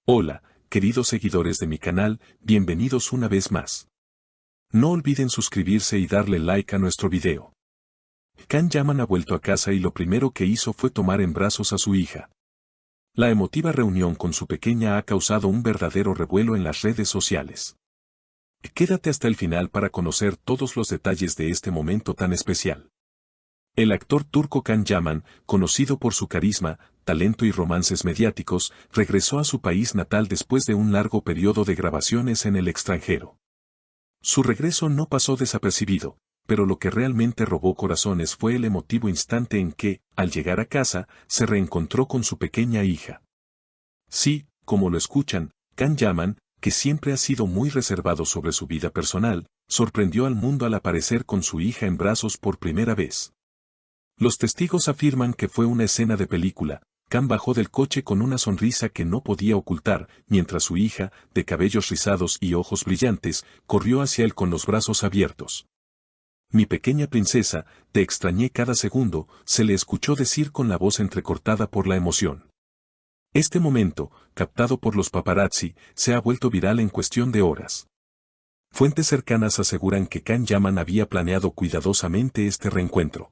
Hola, queridos seguidores de mi canal, bienvenidos una vez más. No olviden suscribirse y darle like a nuestro video. Can Yaman ha vuelto a casa y lo primero que hizo fue tomar en brazos a su hija. La emotiva reunión con su pequeña ha causado un verdadero revuelo en las redes sociales. Quédate hasta el final para conocer todos los detalles de este momento tan especial. El actor turco Can Yaman, conocido por su carisma, talento y romances mediáticos, regresó a su país natal después de un largo periodo de grabaciones en el extranjero. Su regreso no pasó desapercibido, pero lo que realmente robó corazones fue el emotivo instante en que, al llegar a casa, se reencontró con su pequeña hija. Sí, como lo escuchan, Can Yaman, que siempre ha sido muy reservado sobre su vida personal, sorprendió al mundo al aparecer con su hija en brazos por primera vez. Los testigos afirman que fue una escena de película. Can bajó del coche con una sonrisa que no podía ocultar, mientras su hija, de cabellos rizados y ojos brillantes, corrió hacia él con los brazos abiertos. «Mi pequeña princesa, te extrañé cada segundo», se le escuchó decir con la voz entrecortada por la emoción. Este momento, captado por los paparazzi, se ha vuelto viral en cuestión de horas. Fuentes cercanas aseguran que Can Yaman había planeado cuidadosamente este reencuentro.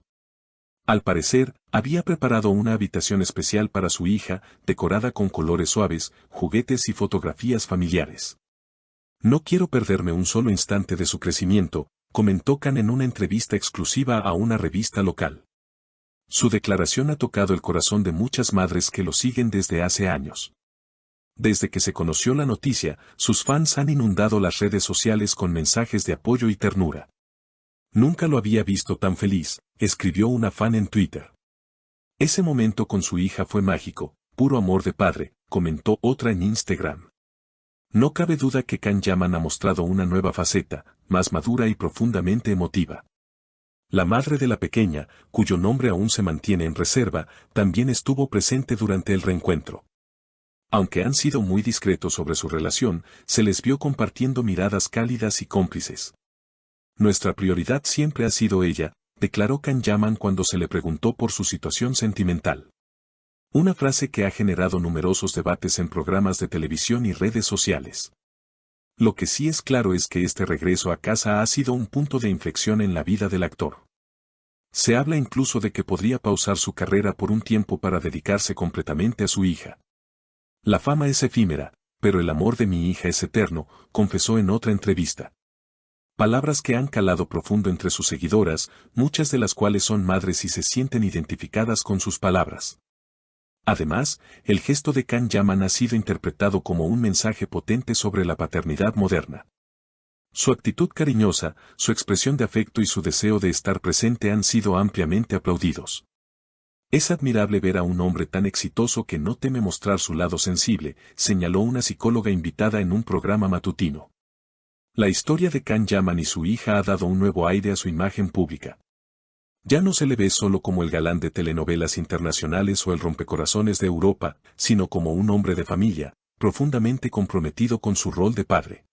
Al parecer, había preparado una habitación especial para su hija, decorada con colores suaves, juguetes y fotografías familiares. «No quiero perderme un solo instante de su crecimiento», comentó Can en una entrevista exclusiva a una revista local. Su declaración ha tocado el corazón de muchas madres que lo siguen desde hace años. Desde que se conoció la noticia, sus fans han inundado las redes sociales con mensajes de apoyo y ternura. «Nunca lo había visto tan feliz», escribió una fan en Twitter. «Ese momento con su hija fue mágico, puro amor de padre», comentó otra en Instagram. No cabe duda que Can Yaman ha mostrado una nueva faceta, más madura y profundamente emotiva. La madre de la pequeña, cuyo nombre aún se mantiene en reserva, también estuvo presente durante el reencuentro. Aunque han sido muy discretos sobre su relación, se les vio compartiendo miradas cálidas y cómplices. «Nuestra prioridad siempre ha sido ella», declaró Can Yaman cuando se le preguntó por su situación sentimental. Una frase que ha generado numerosos debates en programas de televisión y redes sociales. Lo que sí es claro es que este regreso a casa ha sido un punto de inflexión en la vida del actor. Se habla incluso de que podría pausar su carrera por un tiempo para dedicarse completamente a su hija. «La fama es efímera, pero el amor de mi hija es eterno», confesó en otra entrevista. Palabras que han calado profundo entre sus seguidoras, muchas de las cuales son madres y se sienten identificadas con sus palabras. Además, el gesto de Can Yaman ha sido interpretado como un mensaje potente sobre la paternidad moderna. Su actitud cariñosa, su expresión de afecto y su deseo de estar presente han sido ampliamente aplaudidos. «Es admirable ver a un hombre tan exitoso que no teme mostrar su lado sensible», señaló una psicóloga invitada en un programa matutino. La historia de Can Yaman y su hija ha dado un nuevo aire a su imagen pública. Ya no se le ve solo como el galán de telenovelas internacionales o el rompecorazones de Europa, sino como un hombre de familia, profundamente comprometido con su rol de padre.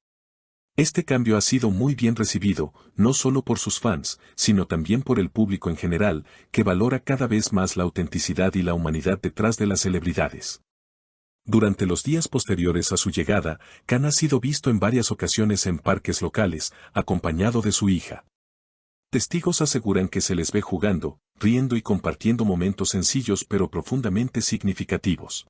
Este cambio ha sido muy bien recibido, no solo por sus fans, sino también por el público en general, que valora cada vez más la autenticidad y la humanidad detrás de las celebridades. Durante los días posteriores a su llegada, Can ha sido visto en varias ocasiones en parques locales, acompañado de su hija. Testigos aseguran que se les ve jugando, riendo y compartiendo momentos sencillos pero profundamente significativos.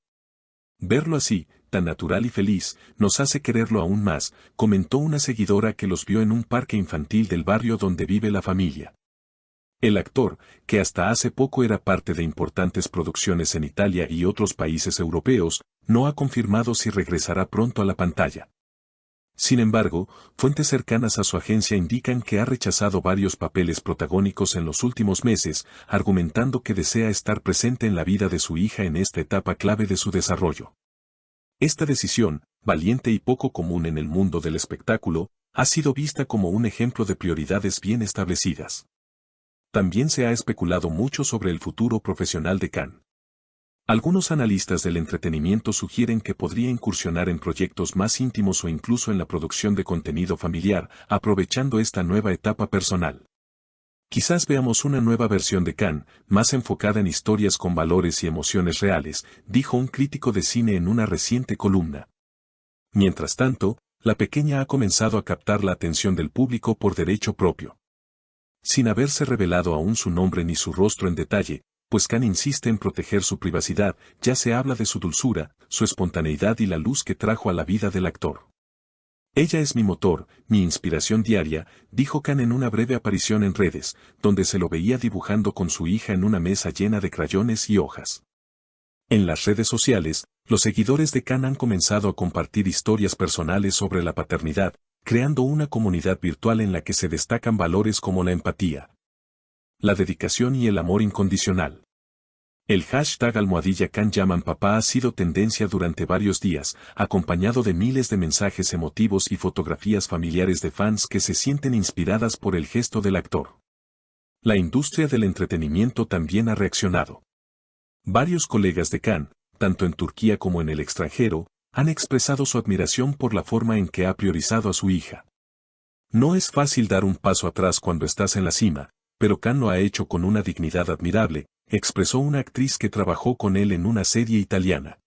«Verlo así, tan natural y feliz, nos hace quererlo aún más», comentó una seguidora que los vio en un parque infantil del barrio donde vive la familia. El actor, que hasta hace poco era parte de importantes producciones en Italia y otros países europeos, no ha confirmado si regresará pronto a la pantalla. Sin embargo, fuentes cercanas a su agencia indican que ha rechazado varios papeles protagónicos en los últimos meses, argumentando que desea estar presente en la vida de su hija en esta etapa clave de su desarrollo. Esta decisión, valiente y poco común en el mundo del espectáculo, ha sido vista como un ejemplo de prioridades bien establecidas. También se ha especulado mucho sobre el futuro profesional de Can. Algunos analistas del entretenimiento sugieren que podría incursionar en proyectos más íntimos o incluso en la producción de contenido familiar, aprovechando esta nueva etapa personal. Quizás veamos una nueva versión de Can, más enfocada en historias con valores y emociones reales, dijo un crítico de cine en una reciente columna. Mientras tanto, la pequeña ha comenzado a captar la atención del público por derecho propio. Sin haberse revelado aún su nombre ni su rostro en detalle, pues Khan insiste en proteger su privacidad, ya se habla de su dulzura, su espontaneidad y la luz que trajo a la vida del actor. Ella es mi motor, mi inspiración diaria, dijo Khan en una breve aparición en redes, donde se lo veía dibujando con su hija en una mesa llena de crayones y hojas. En las redes sociales, los seguidores de Khan han comenzado a compartir historias personales sobre la paternidad, creando una comunidad virtual en la que se destacan valores como la empatía, la dedicación y el amor incondicional. El hashtag #Khan llaman papá ha sido tendencia durante varios días, acompañado de miles de mensajes emotivos y fotografías familiares de fans que se sienten inspiradas por el gesto del actor. La industria del entretenimiento también ha reaccionado. Varios colegas de Khan, tanto en Turquía como en el extranjero, han expresado su admiración por la forma en que ha priorizado a su hija. No es fácil dar un paso atrás cuando estás en la cima, pero Khan lo ha hecho con una dignidad admirable, expresó una actriz que trabajó con él en una serie italiana.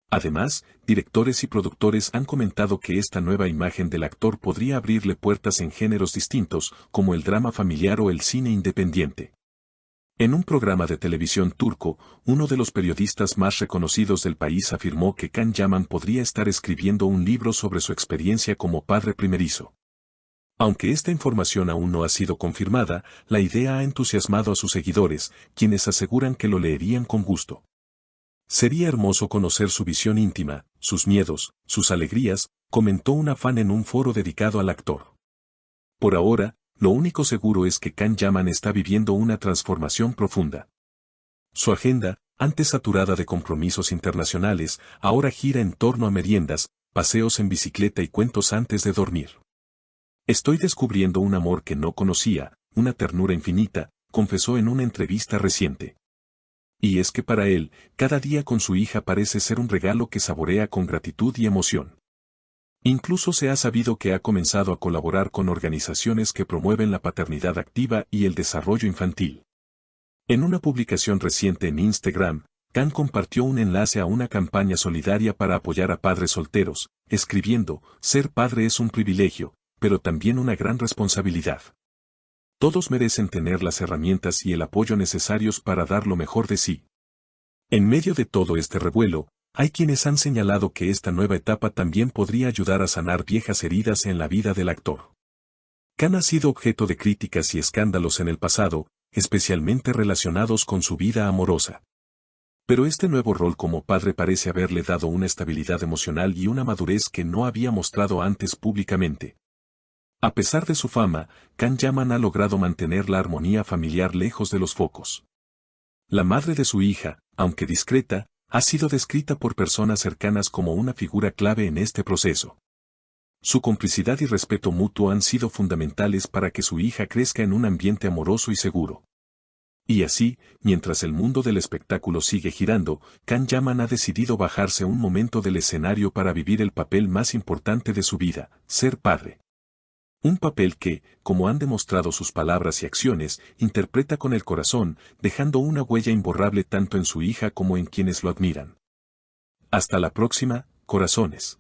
Además, directores y productores han comentado que esta nueva imagen del actor podría abrirle puertas en géneros distintos, como el drama familiar o el cine independiente. En un programa de televisión turco, uno de los periodistas más reconocidos del país afirmó que Khan Yaman podría estar escribiendo un libro sobre su experiencia como padre primerizo. Aunque esta información aún no ha sido confirmada, la idea ha entusiasmado a sus seguidores, quienes aseguran que lo leerían con gusto. Sería hermoso conocer su visión íntima, sus miedos, sus alegrías, comentó una fan en un foro dedicado al actor. Por ahora, lo único seguro es que Khan Yaman está viviendo una transformación profunda. Su agenda, antes saturada de compromisos internacionales, ahora gira en torno a meriendas, paseos en bicicleta y cuentos antes de dormir. Estoy descubriendo un amor que no conocía, una ternura infinita, confesó en una entrevista reciente. Y es que para él, cada día con su hija parece ser un regalo que saborea con gratitud y emoción. Incluso se ha sabido que ha comenzado a colaborar con organizaciones que promueven la paternidad activa y el desarrollo infantil. En una publicación reciente en Instagram, Khan compartió un enlace a una campaña solidaria para apoyar a padres solteros, escribiendo: ser padre es un privilegio, pero también una gran responsabilidad. Todos merecen tener las herramientas y el apoyo necesarios para dar lo mejor de sí. En medio de todo este revuelo, hay quienes han señalado que esta nueva etapa también podría ayudar a sanar viejas heridas en la vida del actor. Khan ha sido objeto de críticas y escándalos en el pasado, especialmente relacionados con su vida amorosa. Pero este nuevo rol como padre parece haberle dado una estabilidad emocional y una madurez que no había mostrado antes públicamente. A pesar de su fama, Khan Yaman ha logrado mantener la armonía familiar lejos de los focos. La madre de su hija, aunque discreta, ha sido descrita por personas cercanas como una figura clave en este proceso. Su complicidad y respeto mutuo han sido fundamentales para que su hija crezca en un ambiente amoroso y seguro. Y así, mientras el mundo del espectáculo sigue girando, Khan Yaman ha decidido bajarse un momento del escenario para vivir el papel más importante de su vida, ser padre. Un papel que, como han demostrado sus palabras y acciones, interpreta con el corazón, dejando una huella imborrable tanto en su hija como en quienes lo admiran. Hasta la próxima, corazones.